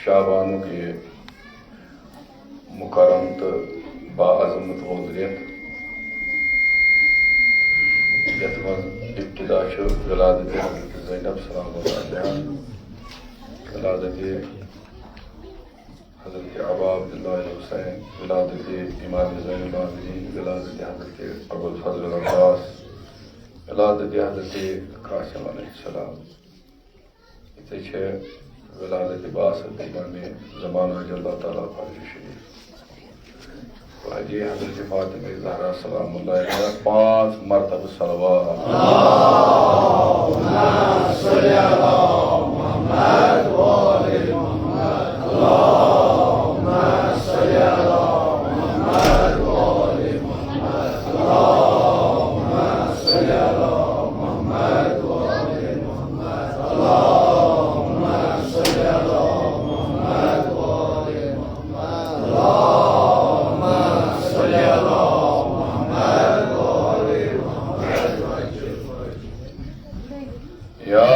शाबानों के मुकरम तो बाअज़मत मौज़ूदियत यथ मज़ इब्तिदा शो विलादत हज़रत ज़ैनब सलामुल्लाह अलैहा, विलादत हज़रत अबा अब्दुल्लाह हुसैन, विलादत इमाम ज़ैनुल आबिदीन, विलादत हज़रत अबुल फ़ज़ल अब्बास, विलादत हज़रत कासिम अलैहिस्सलाम, इसे छः विलादत बासत इमाम ज़मान अल्लाह ताला फ़ाज़िल शरीफ वाजी हज़रत फ़ातिमा ज़हरा सलामुल्लाह अलैहा 5 मरतबा सलवात अल्लाहुम्मा सल्लि अला मुहम्मद व आले मुहम्मद, अल्लाहुम्मा सल्लि अला मुहम्मद व आले मुहम्मद, अल्लाहुम्मा सल्लि अला मुहम्मद व आले मुहम्मद, अल्लाहुम्मा सल्लि अला मुहम्मद व आले मुहम्मद, अल्लाहुम्मा सल्लि अला मुहम्मद व आले मुहम्मद। या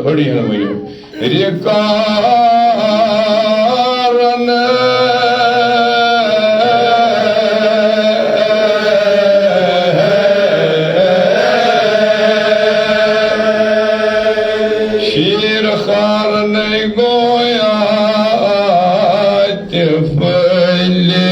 हड़ी हन वयो रिकारन शीर खारन गोया तिफले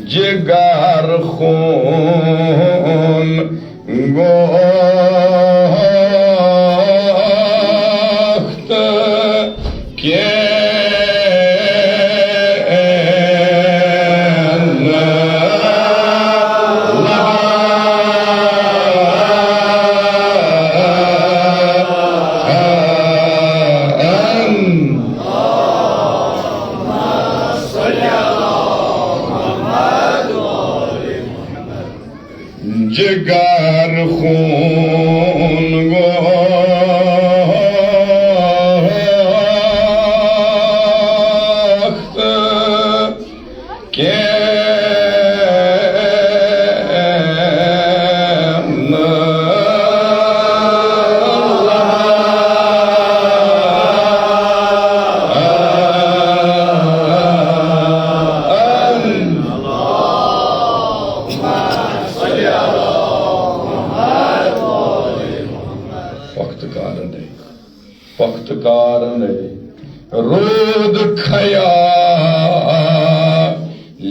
जिगर खून गोख्त के जिगर खून गोख्त के रोद खया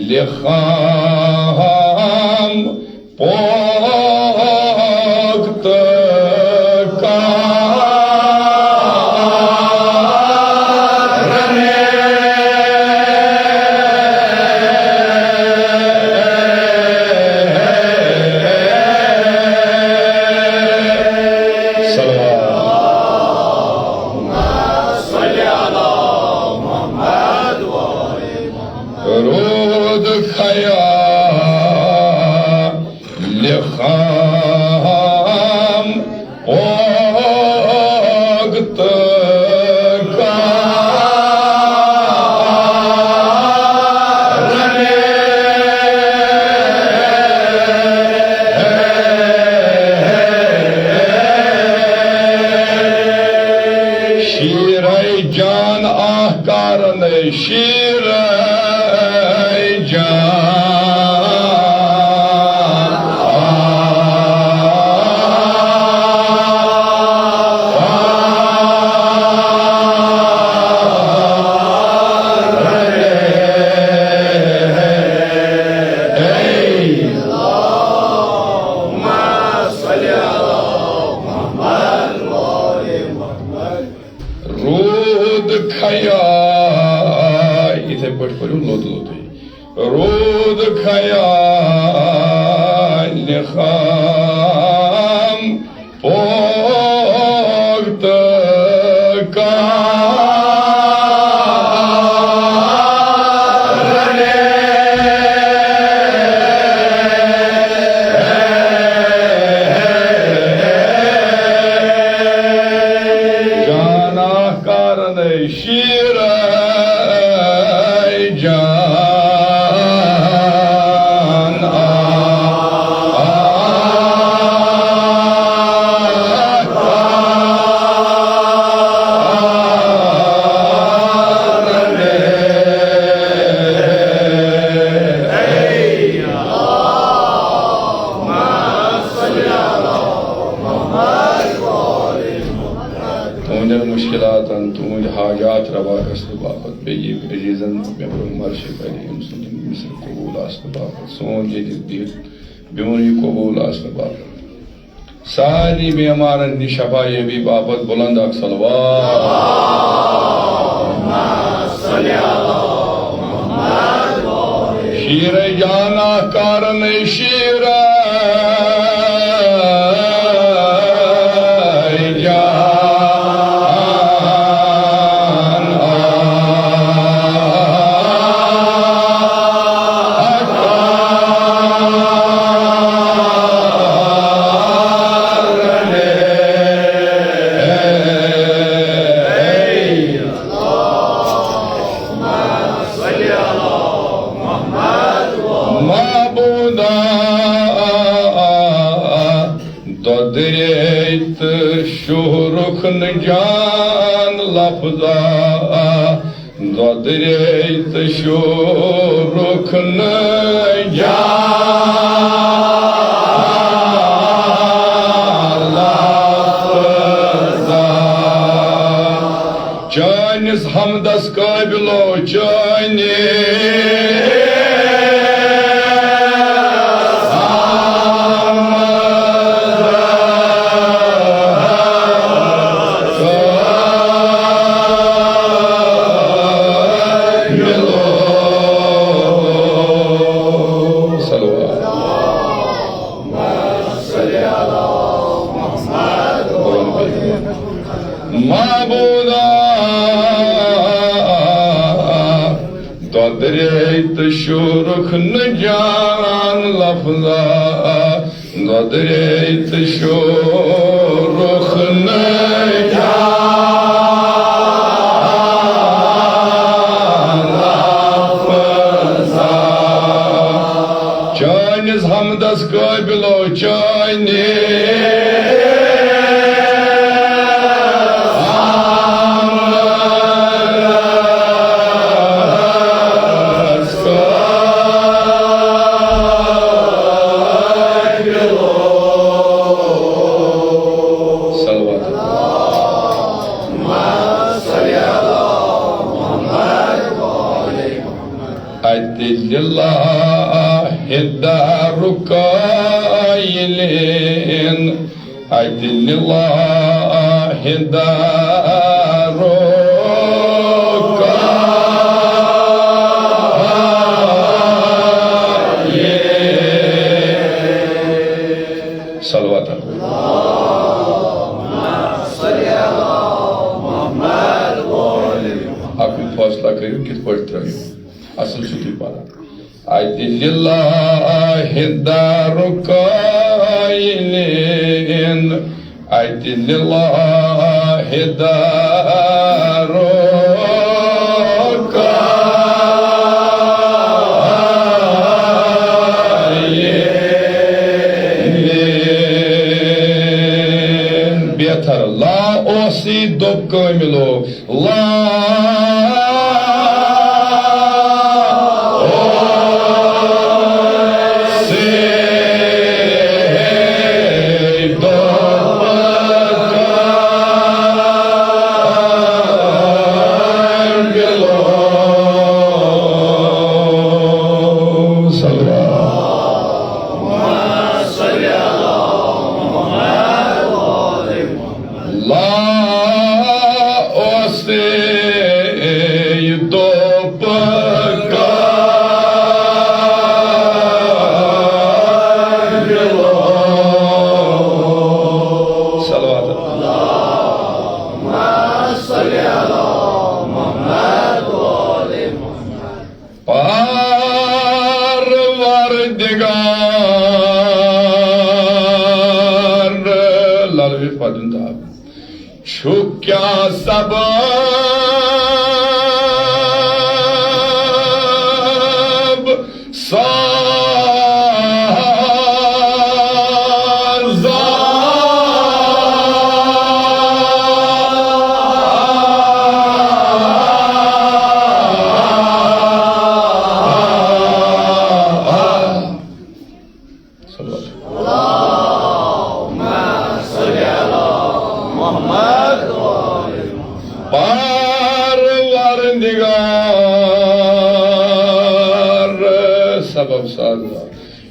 लिखाम पोक्त रोद खया लिखाम पोक्त शीर जान आहकार ने şir can Rud khayal kham pogt ka jana karne shira तुझ हाजात रवा बापत बेजी अजीजन मरशद अली मिसर कबूल बापत सोन जदिद दिल बेमनी कबूल बापत सारी बेमारन नि शफा भी बापत बुलंद शीर जाना कारण शीर दरेत शुरुखन जान लफजा दरेत शुरुखन जान लफजा चानिस हमदस काबिलो चाने दरेत शुरुखन जान लफजा दरेत शुरुखन जान लफजा चानिस हमदस काबिलो चाने Rukailin Aydinillahi darukailin Salavat Akıl fasla kıyım kit pöştürüyor Asıl sütü para Aydinillahi darukailin Aydinillahi darukailin Betar la osi dop kamilo la से तो पका क्या सबब साज़ा सबब साज़ा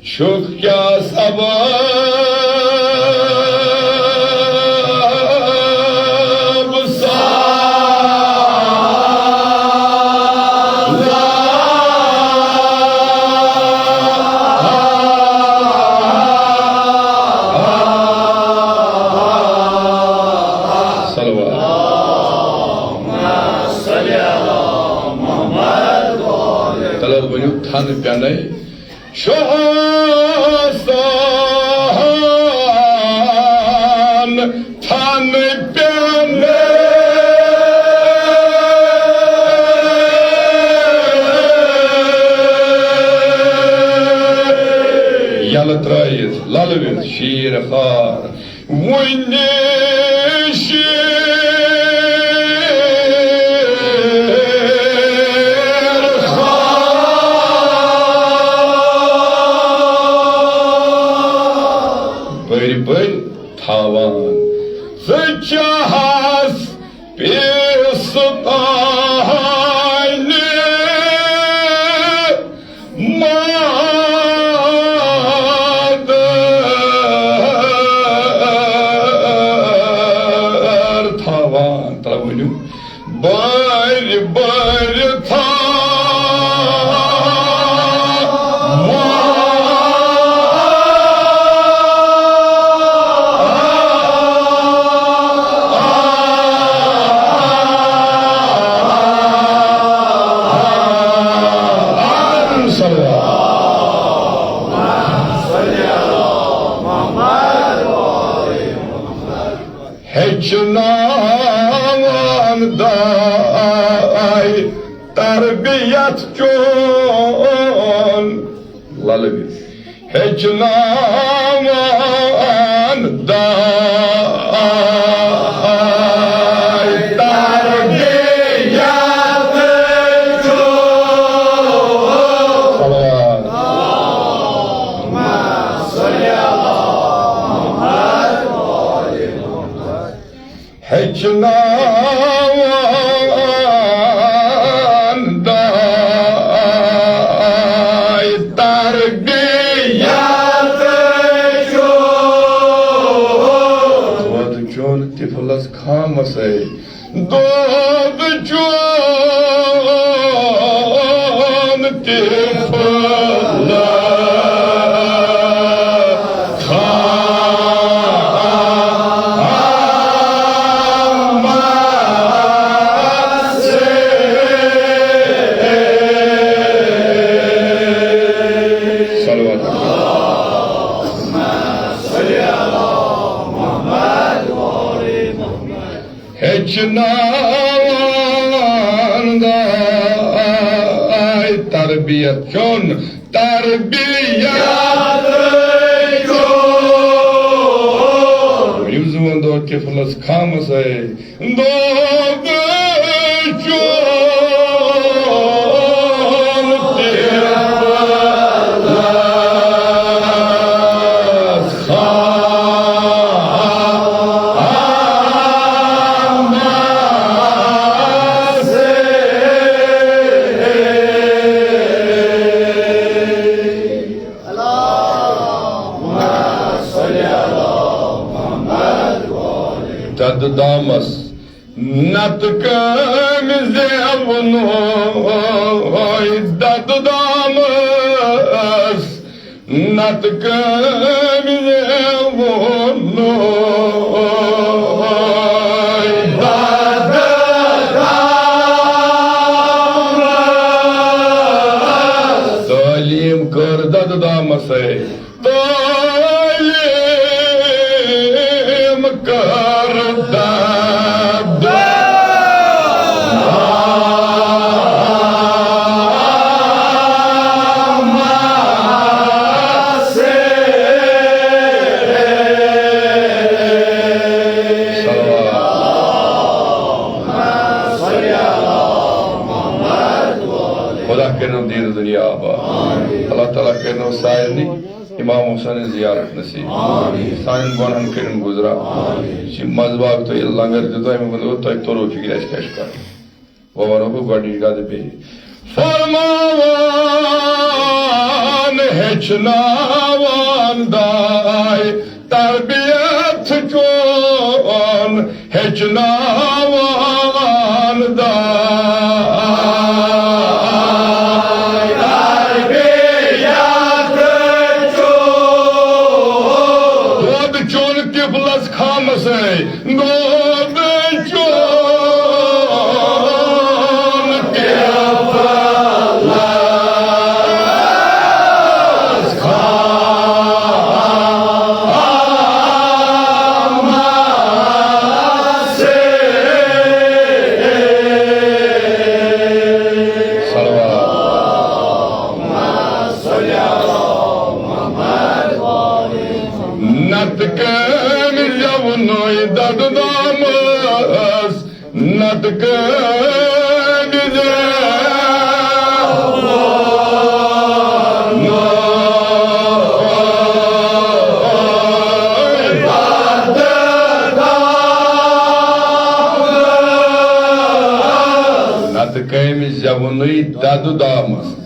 शुक क्या सबब साज़ा तलब बनो थान प्याने शोहसान थान प्याने यल त्रयित ललवित शीर खार वुन्ने थावान सचाहस पेसताने मादर थावान तलवनु बर बर था Hecnavan daay tarbiyat con lalabit Hecnavan daay tarbiyat con Allahumma salli ala Hecnavan daay tarbiyat con Dod con tiflas khamasay Dod con tiflas Hecnavan daay tarbiyat con Yüzüme doğru kefilas kamasay Doğdu Tad damas Natkamize vunoy daddamas, natkamize vunoy daddamas. Talim kar daddamasay, talim kar Allah Ta'ala करनो सायनी इमाम हुसैन ज़ियारत नसीब sign गोनन करिन गुजरा शि मजबाग तो लंगर दो हम बंदो तो तोरो फिक्र कैश कर वो वनो को गाड़ी गादे पे फरमान हेचनावान दाय तरबियत चोन हेचनावान दाय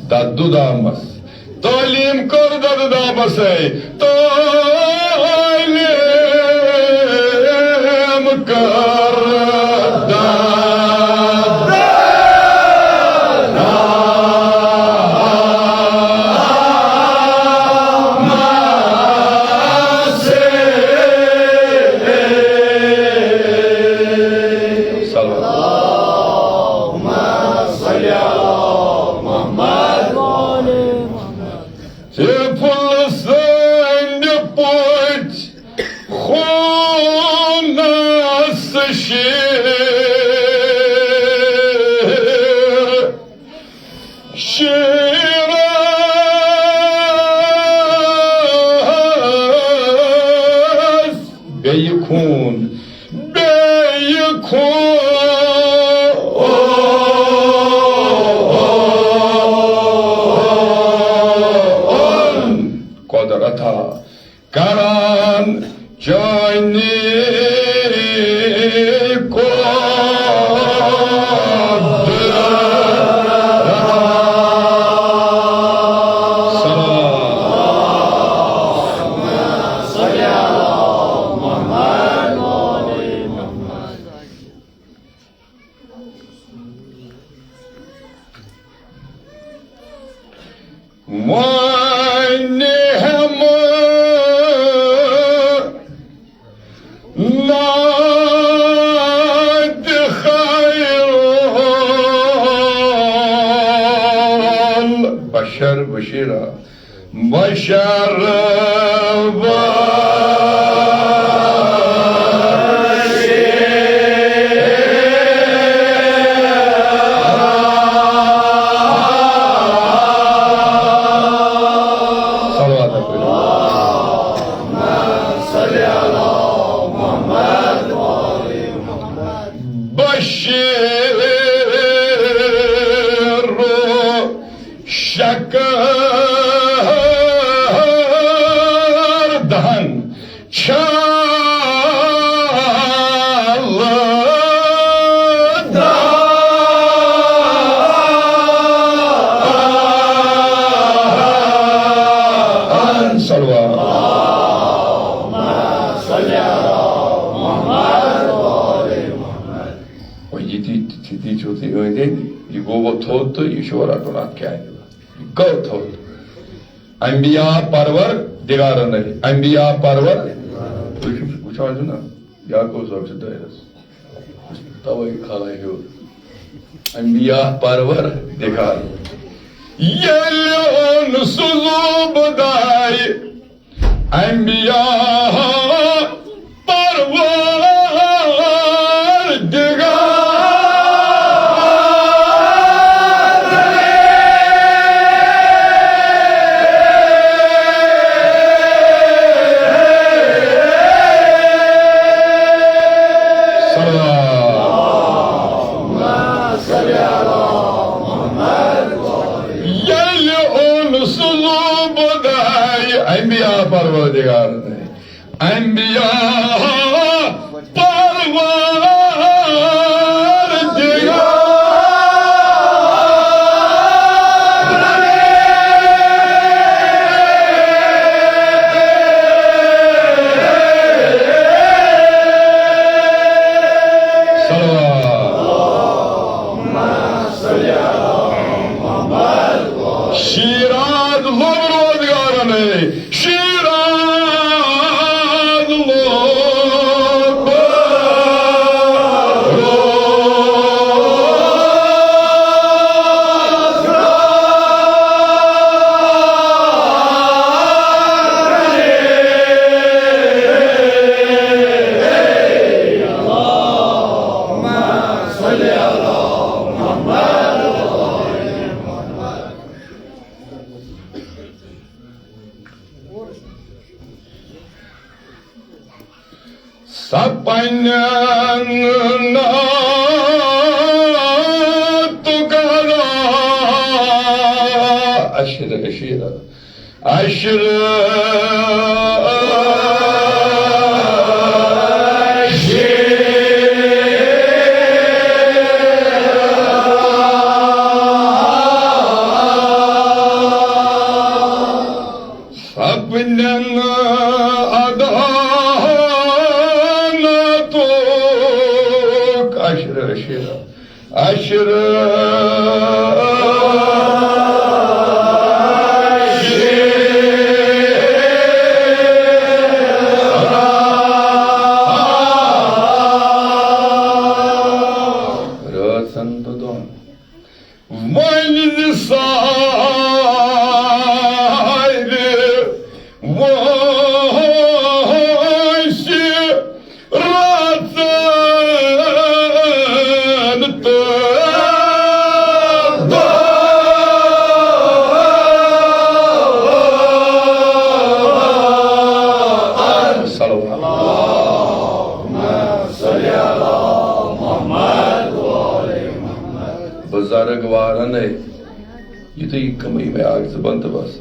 Dadu damas, talim kor dadu damas ay, talim kor Titi Chuti you go what thought to you show at on go thought. Ambiya Parvar, Digaran, Ambiya Parvar, which one do not? Yakos of the Dairas. Tawai Kala you. Ambiya Parvar, Digar. Yellow Suzubadai, Ambiya Parvar, Digar. Parvadigar, Ambiya Parvadigar. Shiraz Lorodigar, Sapanana Tukara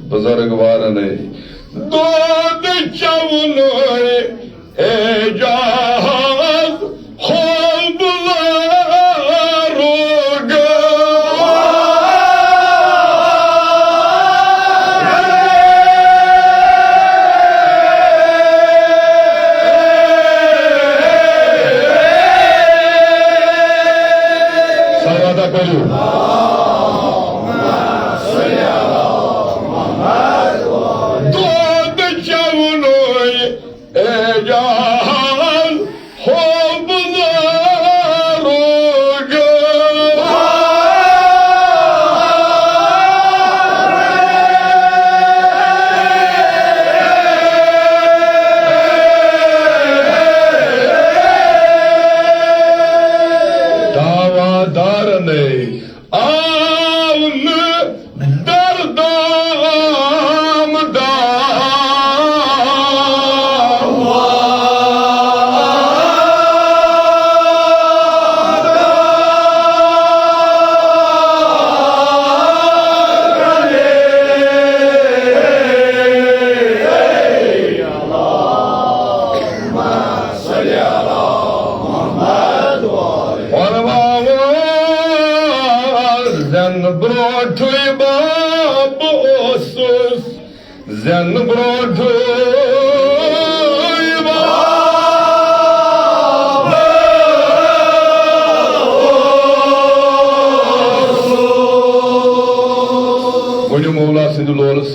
Bazaragvarane Dod Chavunore Ejaz Hombularoga Sarada Kalu Zen brought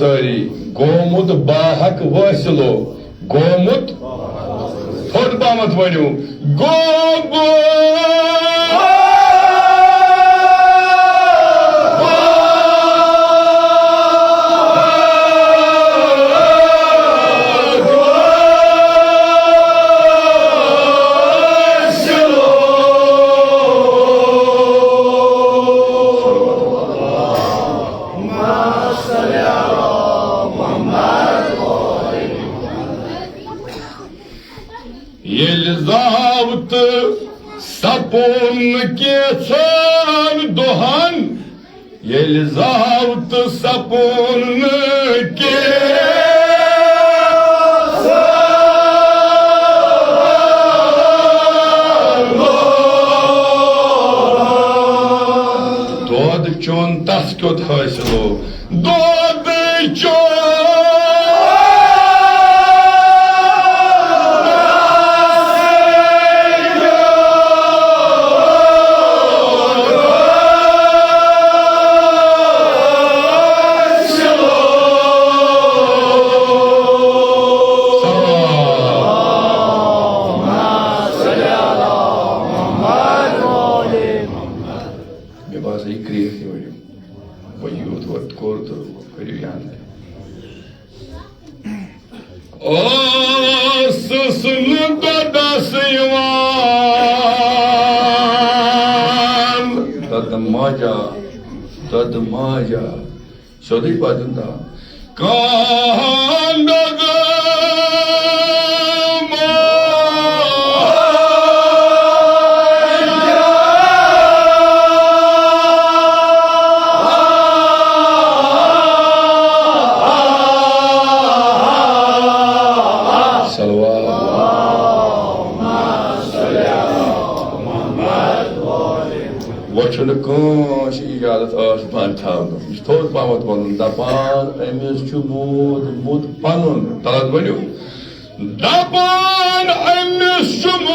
सारी गोमुत बाहक वासिलो गोमुत थोड़ पामत वनु गो Елизавет сапун кецан дохан Елизавет сапун кецан Дод чон таскот хасило Дод чон Tad maja, sodi padunda, Watching the gun, she got us pantan. She told Pamat Bon, Dapan, Emis Chumud, Panon, Taladwenu. Dapan, Emis Chumud,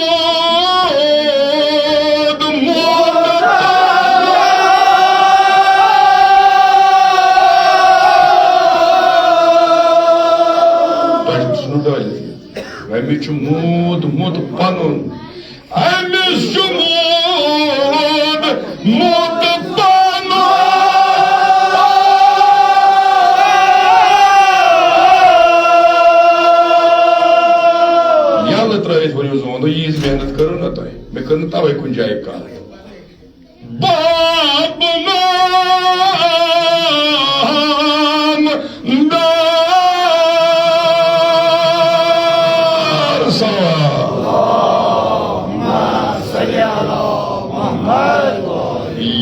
Emis Chumud, Panon. Emis Chumud. Ялы травить в него, но есть менят коронатой. Мы конотавай кунджай калай. Бабнам дар сава.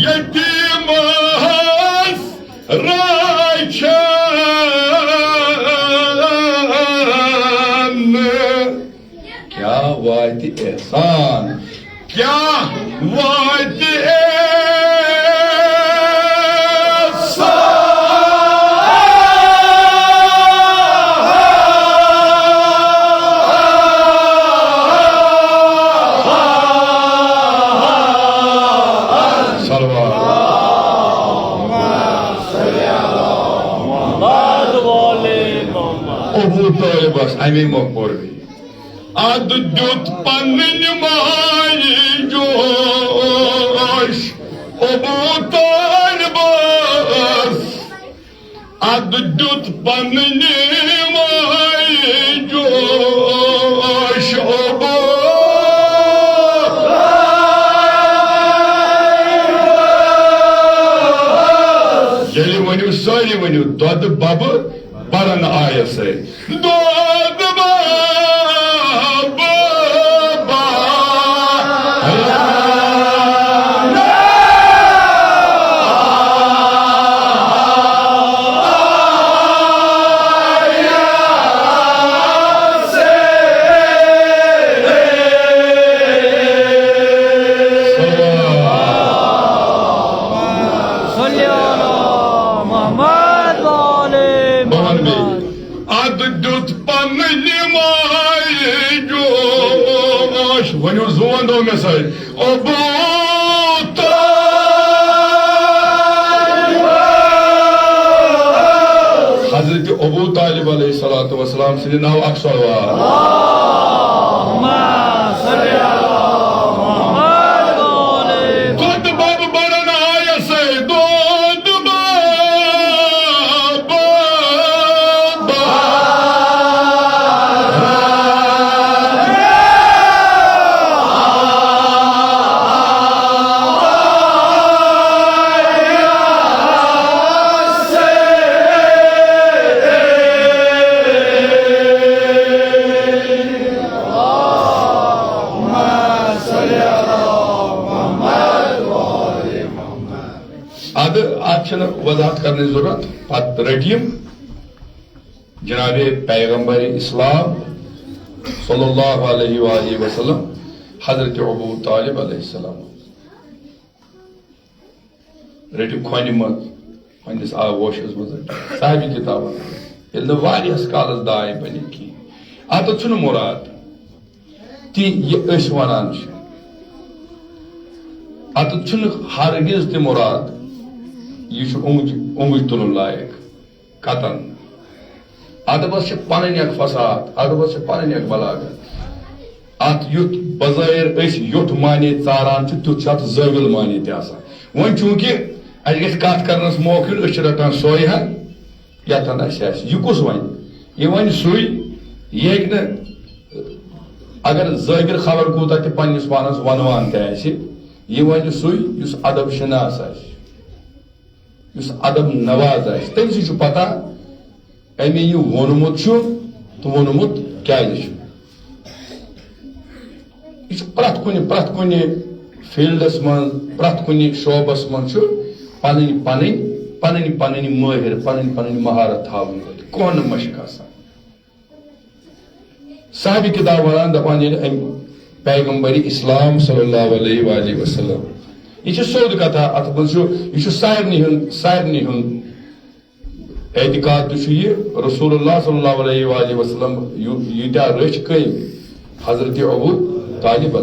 Yetimas raychan Kya vati ehsan Kya vati Bas, I'm in Mokborvi. Adjut Paninimai Josh, Obutan Bas. Adjut Paninimai Josh, Obutan. Yeli when you sorry when you dod the baba, Baran Aya say. When you zoom on the side, Hazret तालिब अलैहिस्सलातु वस्सलाम सिंदि नाव अख सलवात अल्लाहुम्मा सल्ली अला मुहम्मद व आले दुध बाब बरन आया से दुध बाब वजाहत करने की जरूरत पत रटियम जनाब पैगंबर इस्लाम सल्लल्लाहु अलैहि वसल्लम हजरत अबू तालिब अलैहिस्सलाम रटियम खोन मज आगोशस मज साहिबी किताब ये कालस दाय बन की अत मुराद ती वन अत हरगिज त मुराद यह उंगज तुलन लायक कतन अदबस पन फसाद अदबस पन बलागत अत युत बजायर युत माने चारान तुत जविल माने वन चूंकि अस कत कर मौके रटान सोय हन यथन यह कुस वन यह वन सुई यह अगर ज़ाहिर खबर कूता त पन्निस पानस वनवान यह वन सुई अदब शनास अदब नवाज तम सी पता अमे यह वोनमुत तो वोनमुत क्या प्रत कुन फील्डस मं प्रत कुन शोबस मं पन पन पन पन माहिर पन पन महारत हावन कौन मशक साहिब किताब वन दपान पैगंबर इस्लाम सल्लल्लाहु अलैहि वसल्लम यह सोद कथा अत मह सारनी एतिकाद रसूलुल्लाह सल्लल्लाहु अलैहि वसल्लम यूत्या रच कम हजरत अबू तालिब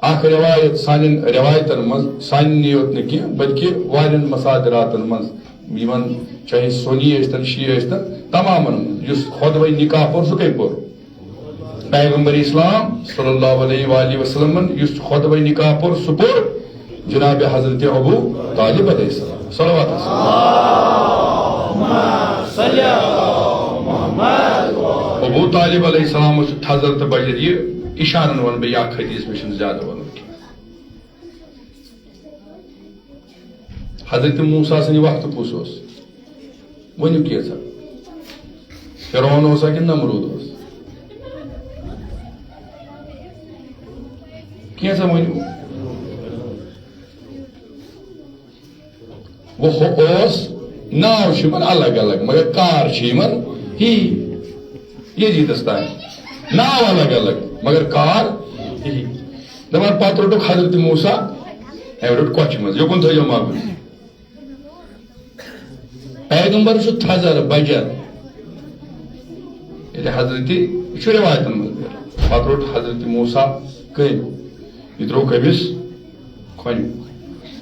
अख रवायत सान रवायतन मज सान योत न बल्कि वारियन मसादरातन मज चाहे सुनी शी तमाम खुदवे निकाह पोर सह कम पोर पैगंबर इस्लाम सल्लल्लाहु अलैहि वसल्लम खुदवे निकाह पोर सह पोर जनाब हजरत अबू तालिब अलैहिस्सलाम सल्लल्लाहु अबू तालिब अलैहिस्सलाम हजरत बजर यह इशारन वन बह यह हदीस में ज्यादा वन हजरत मूसा सद वक्त पुस वनु कैसा फिरौन होसा कि नमरूद कैसा वनु वो नाव अलग अलग मगर कार ही ये जीतस्तान नाव अलग अलग मगर कार ही दपान पत रोटुक हजरत मूसा रोट कच मज योकुन थो मागुन पैगंबर थजर बजर ये हजरत रिवायतन मज पत रोट हजरत मूसा कम यह त्रो कमिस खोन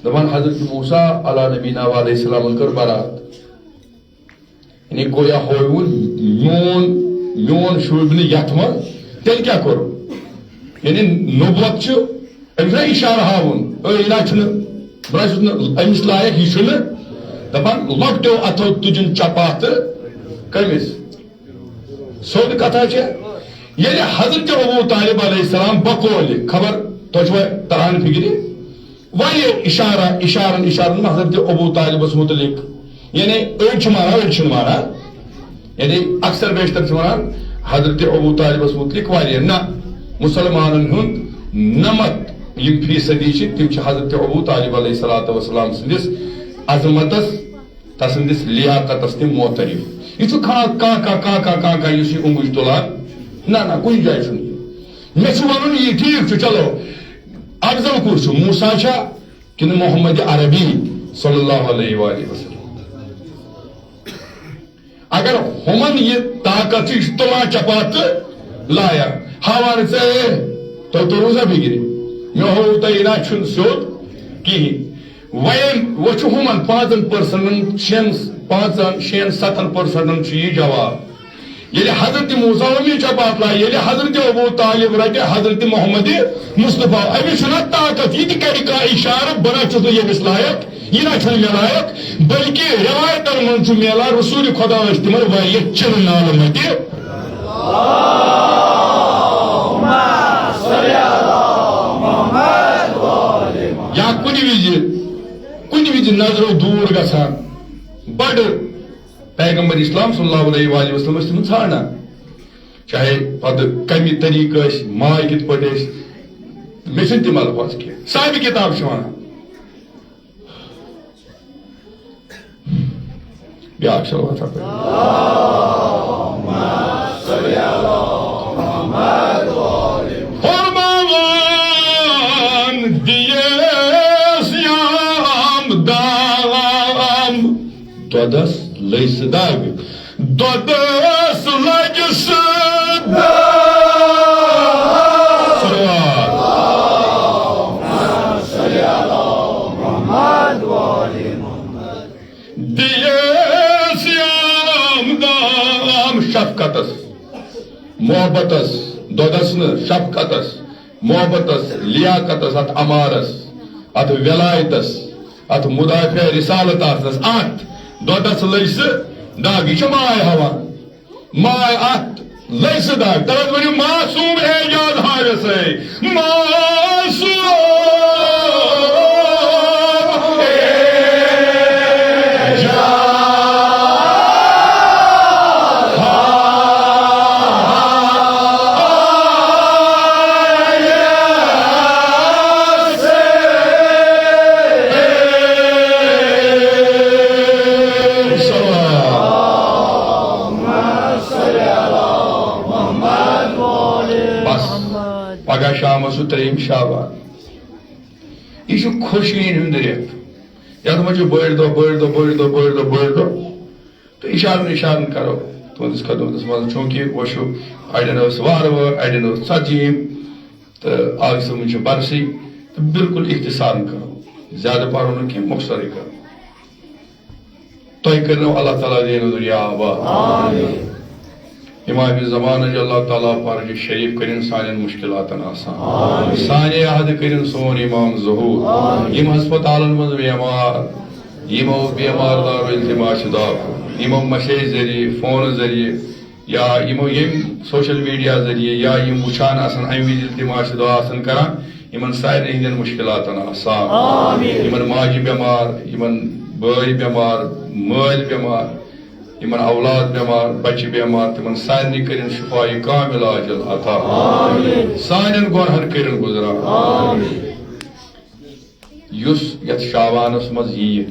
दपान हजरत मूसा अला नबीना अलैहिस्सलाम कर बारात यानी गोया होन मोन शुब यथ मन तेल क्या करो यानी नबुवत अमिस इशारा हावन अमिस लायक यह दपान लकटो अथो तुजन चपात कमिस सोद कथा ये हजरत अबू तालिब अलैहिस्सलाम बकौल खबर तो तरान फिक्र वारे इशारन हजरत अबू तालिबस मुतलिक यानी अड़ माना यानी अक्सर बेशतर वन हजरत अबू तालिबस मुतलिक वारे ना मुसलमान नमत फीसदी तम हजरत अबू तालिब अलैहिस्सलातु वस्सलाम सदिस अजमतस तसंदिस लियाकतस तम मोतरिफ यह कह उंगुज तुलान ना कुछ जाए मे वन यह ठीक चलो अफजल कुछ मूसा कि मोहम्मद अरबी सल्लल्लाहु अलैहि वसल्लम अगर हमन यह ताकत तुला चपात लाया हावान तो रोजा फिक्र मे हो तुना सोद कहें वह वो हमन 5 पर्सन 6 5-6-7% जवाब ये हजरत मूसा चपातला ये हजरत अबू तालिब रटे हजरत मोहम्मद मुस्तफा अमिस ताकत यह कर इशार बना चुस यमिस लायक यह ना मे लायक बल्कि रिवायतन मन मिला रसूल खुदा तिमन चिर नाल मत या कुन विज नजरो दूर गसान बड़ पैगंबर इस्लाम सल्लल्लाहु अलैहि वसल्लम तुम छाना चाहे पद कमी तरीक माय कित पे मे तम अल्फाज कह साहिब किताब वन ब्या दस लैस दाग दस लजस शफकतस मोहब्बतस दोदस न शफकतस मोहब्बतस लियाकतस अत अमारस अत विलायतस अत मुदाफिया रिसालत अत दोदस लैस दाग यह माय हवा माय अत लैस दाग तब वो मासूम एजाज हावस मासूम पगह शाम त्रेम शाबान यह खुशीन हूं रेत ये बड़ दो बड़ दो बड़ दो बड़ दो बड़ दो तो इशारन करो तुंदिस खदमत मज चूंकि वो अड़न वार अड़न षीम तो आग समझ बरसी तो बिल्कुल इख्तिसारन करो ज्यादा पढ़ो न कह मुख्तसर करो तुम करो अल्लाह ताला दिन दुनिया आबाद इमाम ज़मान अल्लाह ताला फर्ज शरीफ करिन सान मुश्किलातन आसान साने अहद करिन सोन इमाम ज़हूर यम हस्पतालन मज बेमार यमो बेमार दारो इल्तिमास दा यमो मैसेज जरिए फोन जरिए या यमो यम सोशल मीडिया जरिए या यम वुचान आसन अम विज इल्तिमास दा आसन करान यमन सारे हिंदन मुश्किलातन आसान यमन माज बेमार यमन बय बेमार मल बेमार इमन औलाद बेमार बच्चे बेमार तिमन सारे करिन शिफाई कामिल आजल अता सानन गुनहन करिन गुजरा युस यत शाबानस मज यी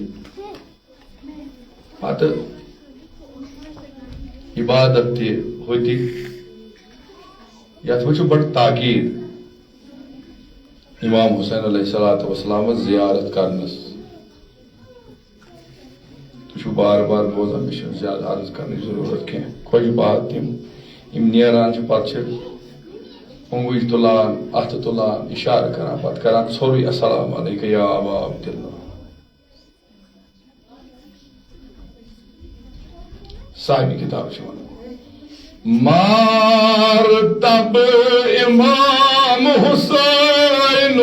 पत इबादत ते होती यत वचु बड़ ताकीद इमाम हुसैन अलैहिस्सलातु वस्सलाम जियारत करनस तो बार बार बोजान मे ज्यादा अर्ज करने जरूरत कह खुश बात तम नान पे उंगुज तुलान अथ तुलान इशार करान पे करान सोरी अस्सलाम अलैका या अबा अब्दुल्लाह साहिब किताब मार तब इमाम हुसैन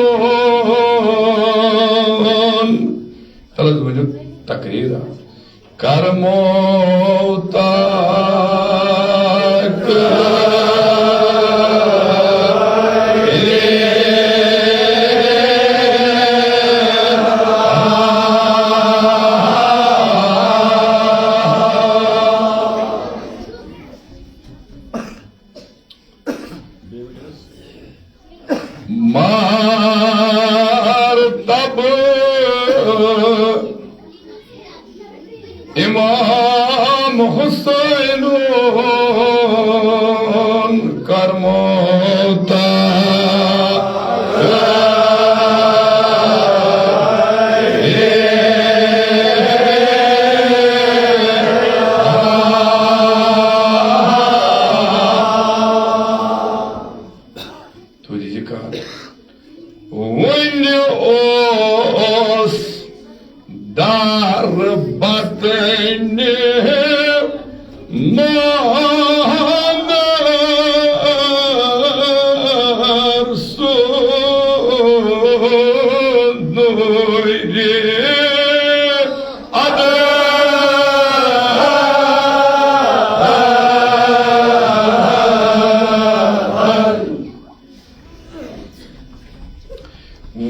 तलज वजू तकरीर करमो मार तब इमाम हुसैन करमोता वन ओस दार बत बदने मानर सुनोरे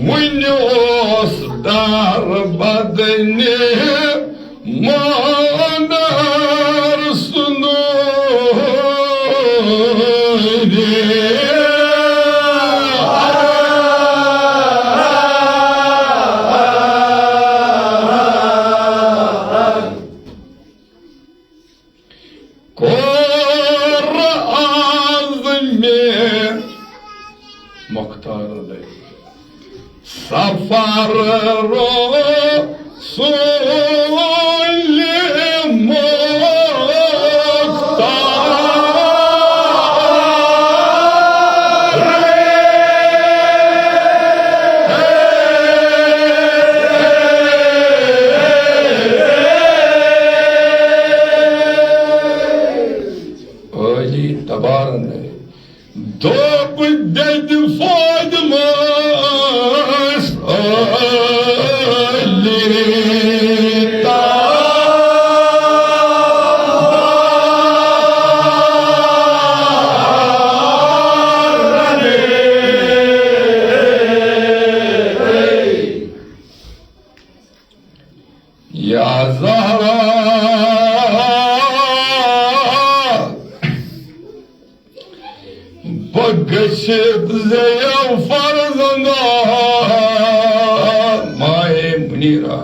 Winnos dar badne manar sunore kor azme muhtar de Safar Rasul Muhtar Ali tabarne Dop dead Fadmas Ali Ya Zahra Bagashib Zeyam Farzana Mahe Munira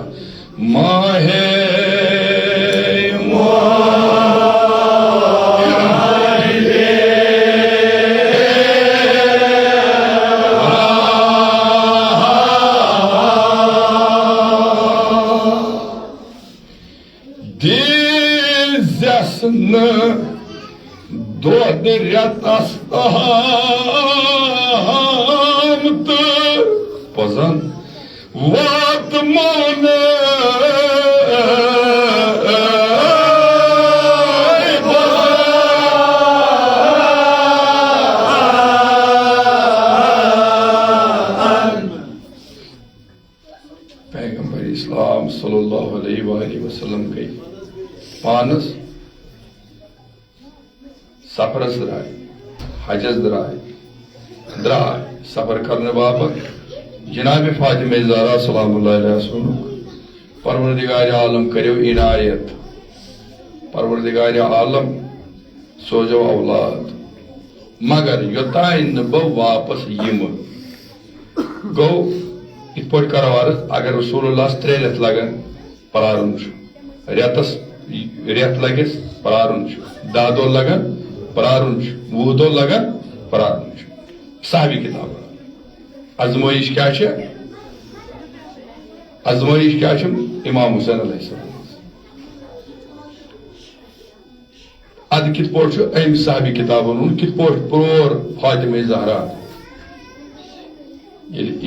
Mahe Dizesne Dodret astahamtı Pozan Vatmane Peygamber İslam sallallahu aleyhi ve sellem gay Panas सफरस द्राय हजस द्राय सफर करने बाबत जनाब फातिमा ज़हरा सलामुल्लाह अलैहा सुनुक परवरदिगार आलम करियो इनायत परवरदिगार आलम सोजो औलाद मगर योतान ब वापस यम गो इत पट करो अर्ज अगर रसूलुल्लाह 3 रेत लगन परारुन रेतस रेत लगिस परारुन 10 दो लगन परारुन 20 दो लगन परारुन साहबी किताब आजमाइश क्या है आजमाइश क्या है इमाम हुसैन अलैहिस्सलाम अद कित पोट अम साहबी किताबन कित पोट पोर फातिमा ज़हरा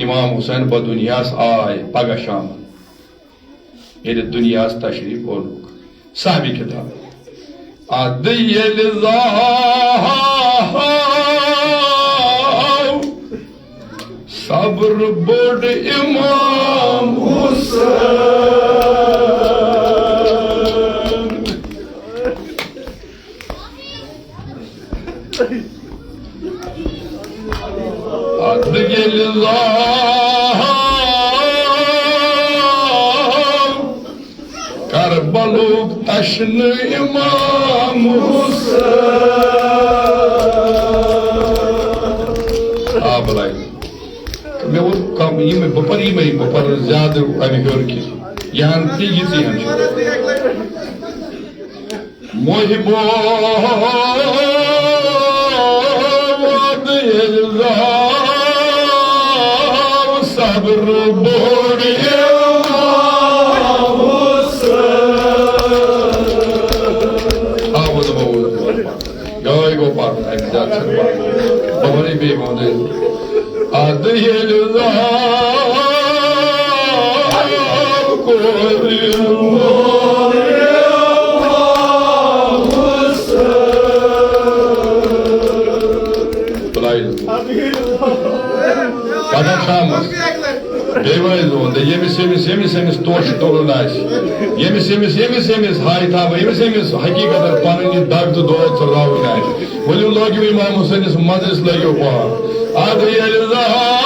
इमाम हुसैन बदुनियास आय पगह शाम ये दुनियास तशरीफ और साहबी किताब सब्र बोड इमाम Hussain Karbaluk taşını İmam Hüseyin Ablayın मैं वो काम ये में बपर ज्यादा अभी गौर की यहाँ तीजी सी हैं मोहिबो सब्र Bodiya Joy go par, exact par. Bavani be mode. Adhil zah ko Şamız. Beyvayız onda. Yemis toş dolunay. Yemis haytaba. Yemis hakikaten panını dağdı doğu tırlavunay. Volullah gibi İmam Hüseyin'in madres lagyo koha. Adı yelizah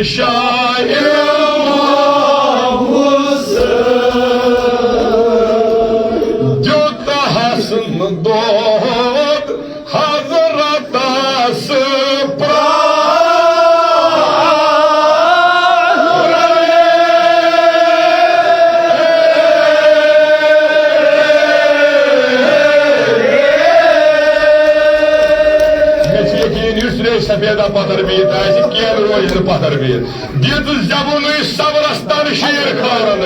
शायर जो तहसन दोद हजरतास सफेदा पतर बीत पतर बीत दित जबुन सबरस्तान शेर खान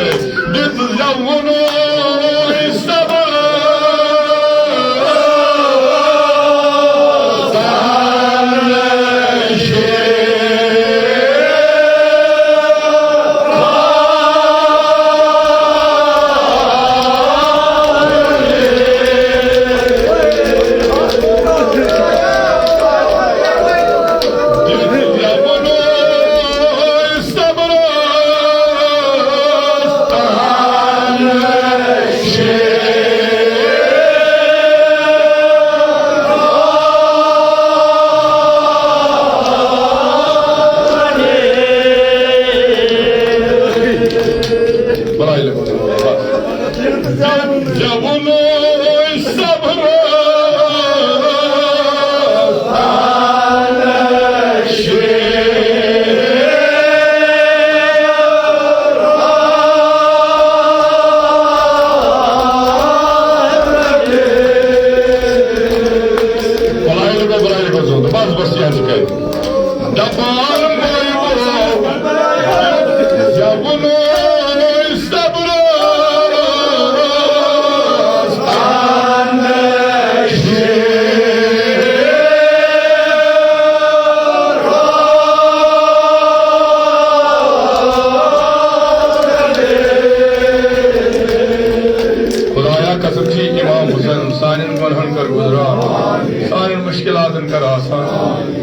दित जबुन सबर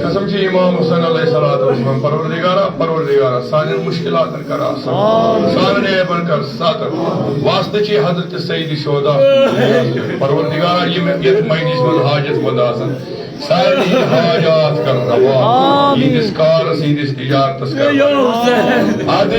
कसम छी इमाम हुसैन अलैहिस्सलाम परवरदिगारा सारे मुश्किलातन कर आसान सारे ऐबन कर सातर वास्ते छी हजरत सईद शोदा परवरदिगारा ये मजलिस में हाजत मंद आसन सारे हाजात कर रवा इस कार इस तिजारत कर आदि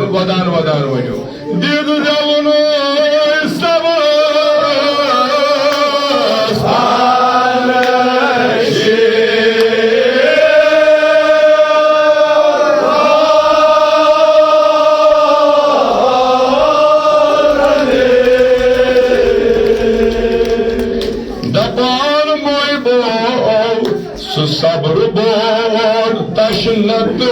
वदान वदान वनो दिल जवनो सब दबान मोय बो सब्र बोर तशनत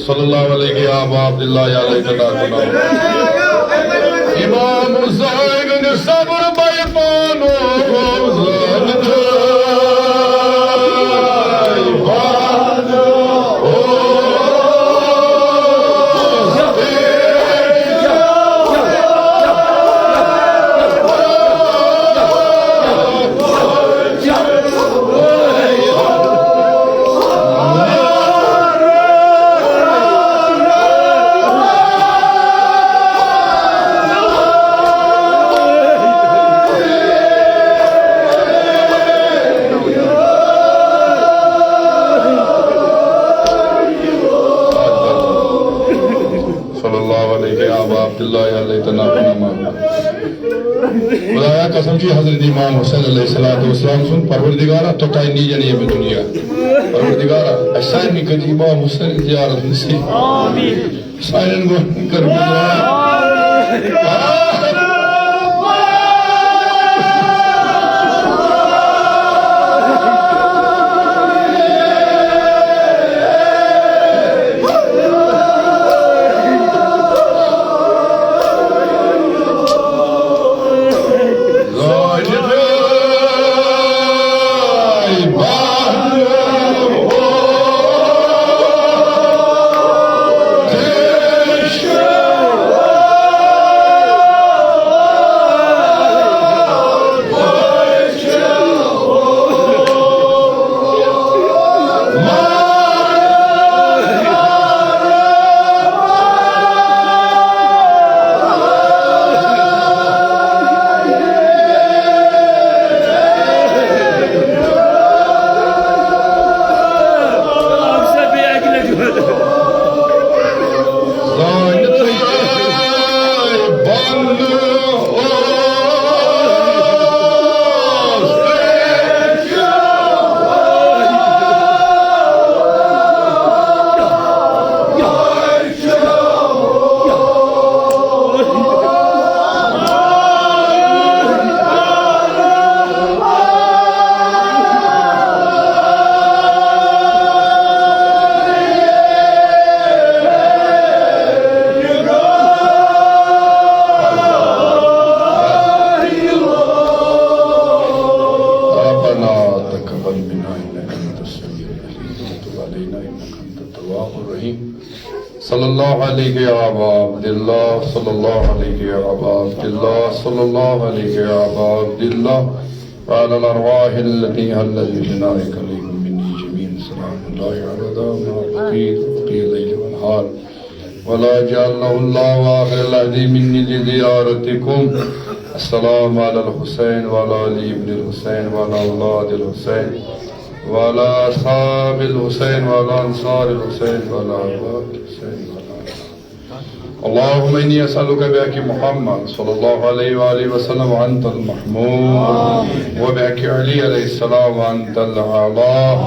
सल्लल्लाहु अलैहि इमाम हुसैन सब्र बैपानो खुदाया कसम की हजरत इमाम हुसैन अलैहिस्सलाम सुन परवरदिगारा तो टाइम नहीं जानी है दुनिया परवरदिगारा ऐसा नहीं कि इमाम हुसैन ज़ियारत नसीब आमीन साइन को कर सल्लल्लाहु अलैहि अब्दुल्लाह सल्लल्लाहु अलैहि अब्दुल्लाह सल्लल्लाहु अलैहि Abdullah वअला अल-अरवाहि allati hallat bi-jinaik alaykum minni jami'an salamullahi ala al-mu'minin fi al-layli wal-nahar ولا جعلنا الله آخر العهد مني لزيارتكم السلام على الحسين وعلى علي بن الحسين وعلى أولاد الحسين وعلى أصحاب الحسين وعلى أنصار الحسين وعلى أولاد الحسين اللهم إني أسألك بأك محمد صلى الله عليه وآله وسلم وأنت المحمود وبأك علي عليه السلام وأنت الأعلى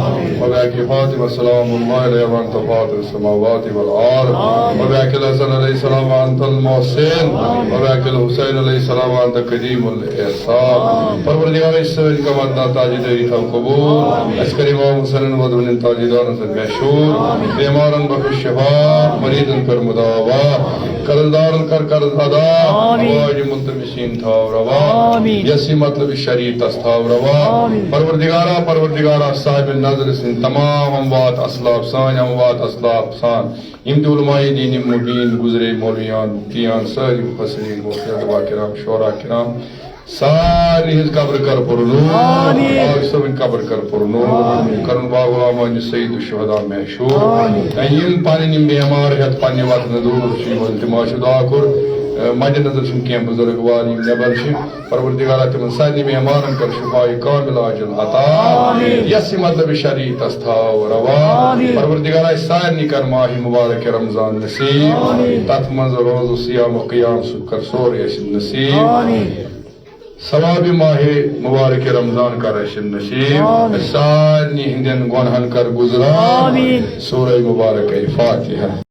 وبأك فاطمة سلام الله عليه وأنت فاطر السماوات والأرض وبأك الحسن عليه السلام وأنت المحسن وبأك الحسين عليه السلام وأنت قديم الإحسان परवरदिगार इस्लाम का मदद ताजिदारी था कबूल अस्कर इमाम हुसैन वदन ताजिदारन से मशहूर बीमारन बख्श शिफा मरीदन कर मुदावा कर्जदारन कर कर्ज अदा वाज मुल्तमिसीन था रवा यसी मतलब शरीयत था रवा परवरदिगारा साहिब नजर सिन तमाम अमवात असलाफ सान इम उलमाए दीन मुबीन गुजरे मौलवियान मुफ्तियान सारी मुफस्सिरीन मुफ्तियान किराम शोरा किराम सारी हिज कब्र कर पुरनूर और सब कब्र कर पुरनूर करन बाबा अमान सईद शुहदा महशूर अयिन पानी बेमार हत पानी वत दूर शी वल तमाशुदा कर मद्देनजर क्या बुजुर्ग वाल नबर परवरदिगारा तिमन सारे मेहमान कर शिफाई कामिल आजिल अता यस मतलब शरी तस्थाव रवा परवरदिगारा सारे कर माह मुबारक रमजान नसीब तथ मज रोज सियाम क़ियाम कर सोरे नसीब सवाब माह मुबारक रमजान कर नसीब सारे हिंदन गुनहन कर गुजरान सूरह मुबारक फातिहा।